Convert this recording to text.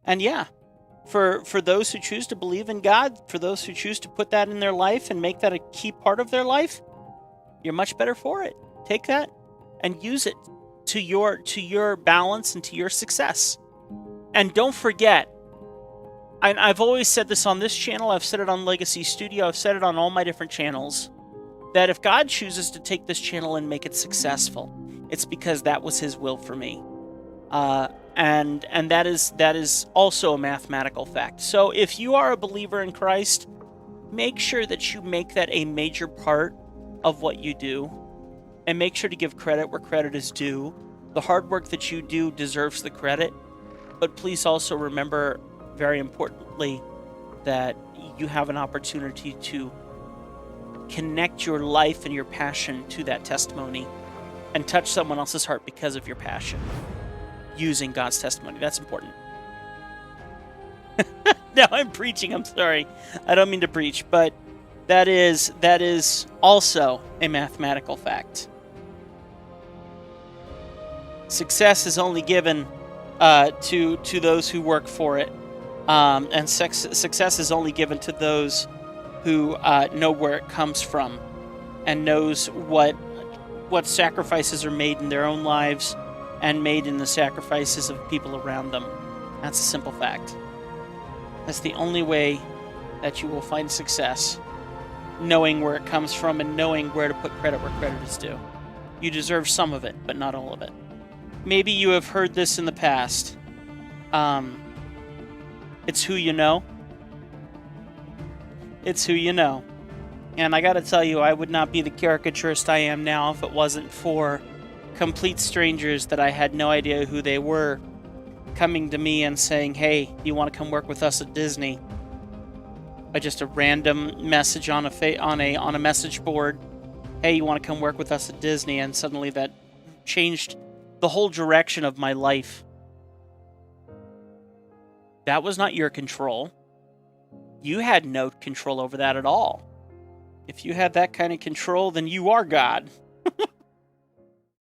And yeah, for those who choose to believe in God, for those who choose to put that in their life and make that a key part of their life, you're much better for it. Take that and use it to your balance and to your success. And don't forget, and I've always said this on this channel, I've said it on Legacy Studio, I've said it on all my different channels, that if God chooses to take this channel and make it successful, it's because that was his will for me. And that is also a mathematical fact. So if you are a believer in Christ, make sure that you make that a major part of what you do, and make sure to give credit where credit is due. The hard work that you do deserves the credit, but please also remember, very importantly, that you have an opportunity to connect your life and your passion to that testimony and touch someone else's heart because of your passion using God's testimony. That's important. Now I'm preaching, I'm sorry. I don't mean to preach, but that is also a mathematical fact. Success is only given to those who work for it, and success is only given to those who know where it comes from and knows what sacrifices are made in their own lives and made in the sacrifices of people around them. That's a simple fact. That's the only way that you will find success, knowing where it comes from and knowing where to put credit where credit is due. You deserve some of it, but not all of it. Maybe you have heard this in the past. It's who you know. It's who you know. And I gotta tell you, I would not be the caricaturist I am now if it wasn't for complete strangers that I had no idea who they were coming to me and saying, "Hey, do you want to come work with us at Disney?" By just a random message on a message board. "Hey, you want to come work with us at Disney?" And suddenly that changed the whole direction of my life. That was not your control. You had no control over that at all. If you had that kind of control, then you are God.